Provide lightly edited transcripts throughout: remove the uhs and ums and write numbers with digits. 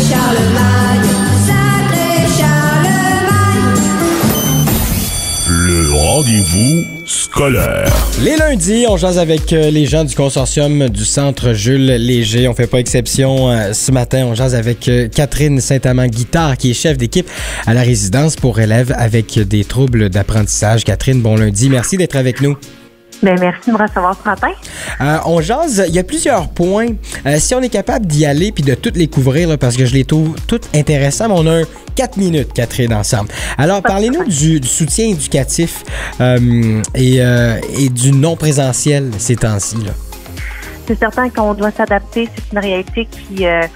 Charlemagne, sacré Charlemagne. Le rendez-vous scolaire. Les lundis, on jase avec les gens du consortium du Centre Jules Léger. On fait pas exception ce matin. On jase avec Catherine Saint-Amand-Guitard, qui est chef d'équipe à la résidence pour élèves avec des troubles d'apprentissage. Catherine, bon lundi. Merci d'être avec nous. Bien, merci de me recevoir ce matin. On jase, il y a plusieurs points. Si on est capable d'y aller puis de toutes les couvrir, là, parce que je les trouve toutes intéressantes, on a 4 minutes, Catherine, ensemble. Alors, parlez-nous du soutien éducatif et du non-présentiel ces temps-ci, là. C'est certain qu'on doit s'adapter. C'est une réalité qui a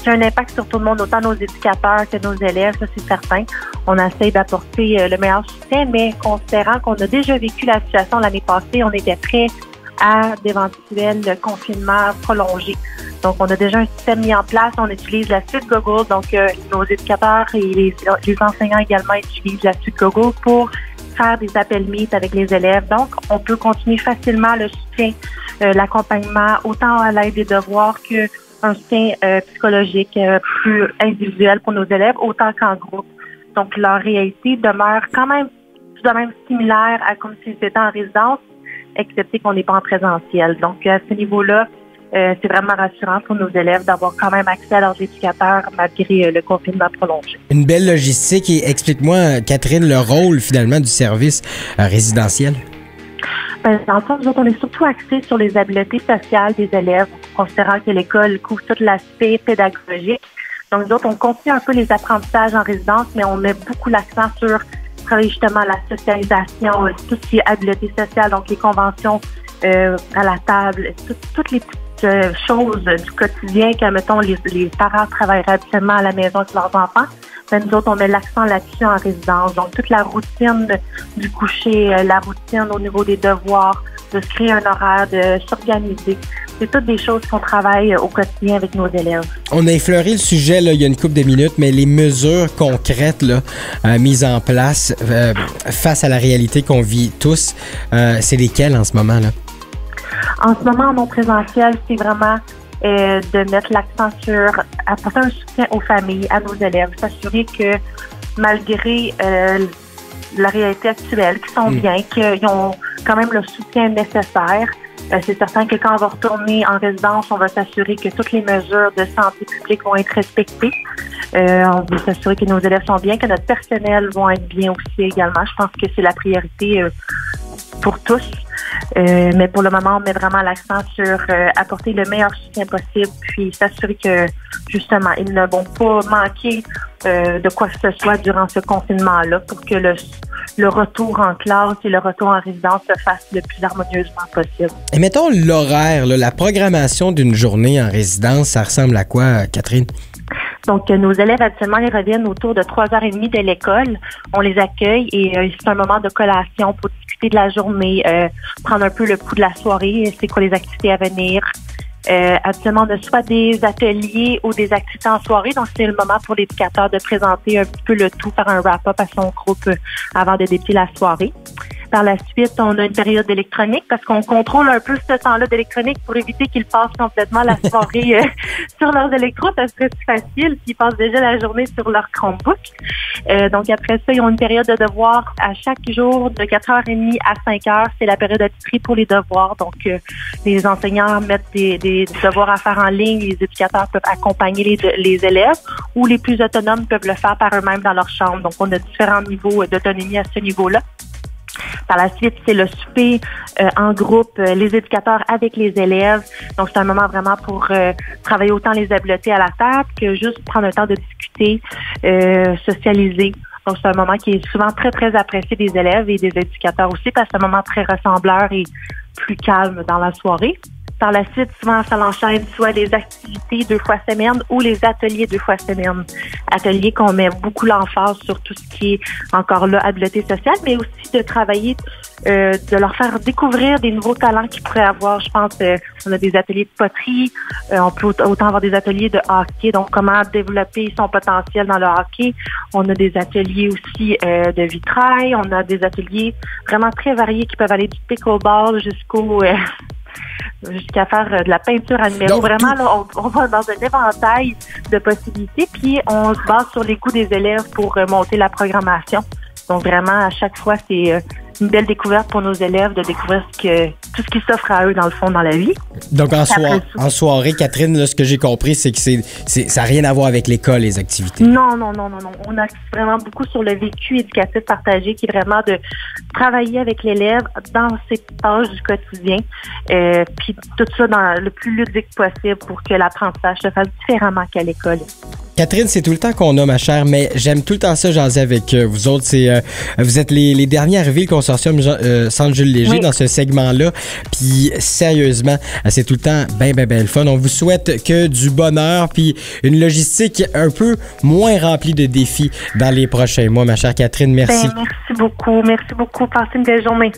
un impact sur tout le monde, autant nos éducateurs que nos élèves, ça c'est certain. On essaie d'apporter le meilleur soutien, mais considérant qu'on a déjà vécu la situation l'année passée, on était prêt à d'éventuels confinements prolongés. Donc, on a déjà un système mis en place. On utilise la suite Google. Donc, nos éducateurs et les enseignants également utilisent la suite Google pour faire des appels Meet avec les élèves. Donc, on peut continuer facilement le soutien, l'accompagnement, autant à l'aide des devoirs qu'un soutien psychologique plus individuel pour nos élèves, autant qu'en groupe. Donc, leur réalité demeure quand même similaire à comme s'ils étaient en résidence, excepté qu'on n'est pas en présentiel. Donc, à ce niveau-là, c'est vraiment rassurant pour nos élèves d'avoir quand même accès à leurs éducateurs malgré le confinement prolongé. Une belle logistique. Et explique-moi, Catherine, le rôle finalement du service résidentiel. Dans le fond, nous autres, on est surtout axés sur les habiletés sociales des élèves, considérant que l'école couvre tout l'aspect pédagogique. Donc, nous autres, on continue un peu les apprentissages en résidence, mais on met beaucoup l'accent sur travailler justement la socialisation, tout ce qui est habileté sociale, donc les conventions à la table, toutes les petites choses du quotidien que, mettons, les parents travailleraient habituellement à la maison avec leurs enfants. Mais nous autres, on met l'accent là-dessus en résidence. Donc, toute la routine du coucher, la routine au niveau des devoirs, de se créer un horaire, de s'organiser. C'est toutes des choses qu'on travaille au quotidien avec nos élèves. On a effleuré le sujet là, il y a une couple de minutes, mais les mesures concrètes là, mises en place face à la réalité qu'on vit tous, c'est lesquelles en ce moment, là? En ce moment, en non présentiel, c'est vraiment de mettre l'accent sur apporter un soutien aux familles, à nos élèves, s'assurer que malgré la réalité actuelle, qu'ils sont bien, qu'ils ont quand même le soutien nécessaire. C'est certain que quand on va retourner en résidence, on va s'assurer que toutes les mesures de santé publique vont être respectées. On va s'assurer que nos élèves sont bien, que notre personnel va être bien aussi également. Je pense que c'est la priorité pour tous. Mais pour le moment, on met vraiment l'accent sur apporter le meilleur soutien possible, puis s'assurer que, justement, ils ne vont pas manquer de quoi que ce soit durant ce confinement-là pour que le retour en classe et le retour en résidence se fasse le plus harmonieusement possible. Et mettons l'horaire, là, la programmation d'une journée en résidence, ça ressemble à quoi, Catherine? Donc, nos élèves, habituellement, ils reviennent autour de 3h30 de l'école. On les accueille et c'est un moment de collation pour discuter de la journée, prendre un peu le pouls de la soirée, c'est quoi les activités à venir. Habituellement, on a soit des ateliers ou des activités en soirée. Donc, c'est le moment pour l'éducateur de présenter un petit peu le tout, faire un wrap-up à son groupe avant de débuter la soirée. Par la suite, on a une période d'électronique parce qu'on contrôle un peu ce temps-là d'électronique pour éviter qu'ils passent complètement la soirée sur leurs électros. Ça serait plus facile s'ils passent déjà la journée sur leur Chromebook. Donc, après ça, ils ont une période de devoirs à chaque jour de 4h30 à 5h. C'est la période attitrée pour les devoirs. Donc, les enseignants mettent des devoirs à faire en ligne. Les éducateurs peuvent accompagner les élèves ou les plus autonomes peuvent le faire par eux-mêmes dans leur chambre. Donc, on a différents niveaux d'autonomie à ce niveau-là. Par la suite, c'est le souper en groupe, les éducateurs avec les élèves. Donc, c'est un moment vraiment pour travailler autant les habiletés à la table que juste prendre le temps de discuter, socialiser. Donc, c'est un moment qui est souvent très, très apprécié des élèves et des éducateurs aussi parce que c'est un moment très ressembleur et plus calme dans la soirée. Par la suite, souvent, ça l'enchaîne soit les activités 2 fois semaine ou les ateliers 2 fois semaine. Ateliers qu'on met beaucoup l'emphase sur tout ce qui est encore là, habileté sociale, mais aussi de travailler, de leur faire découvrir des nouveaux talents qu'ils pourraient avoir. Je pense on a des ateliers de poterie, on peut autant avoir des ateliers de hockey, donc comment développer son potentiel dans le hockey. On a des ateliers aussi de vitrail, on a des ateliers vraiment très variés qui peuvent aller du pickleball jusqu'au jusqu'à faire de la peinture à numéro. Donc, Vraiment, là, on va dans un éventail de possibilités, puis on se base sur les goûts des élèves pour monter la programmation. Donc vraiment, à chaque fois, c'est une belle découverte pour nos élèves de découvrir tout ce qui s'offre à eux, dans le fond, dans la vie. Donc, en soirée, Catherine, là, ce que j'ai compris, c'est que ça n'a rien à voir avec l'école, les activités. Non. On a vraiment beaucoup sur le vécu éducatif partagé, qui est vraiment de travailler avec l'élève dans ses tâches du quotidien, puis tout ça dans le plus ludique possible pour que l'apprentissage se fasse différemment qu'à l'école. Catherine, c'est tout le temps qu'on a, ma chère, mais j'aime tout le temps ça, jaser avec vous autres. Vous êtes les derniers arrivés, le consortium Centre Jules Léger, dans ce segment-là. Puis, sérieusement, c'est tout le temps bien le fun. On vous souhaite que du bonheur, puis une logistique un peu moins remplie de défis dans les prochains mois, ma chère Catherine. Merci. Merci beaucoup. Merci beaucoup. Passez une belle journée.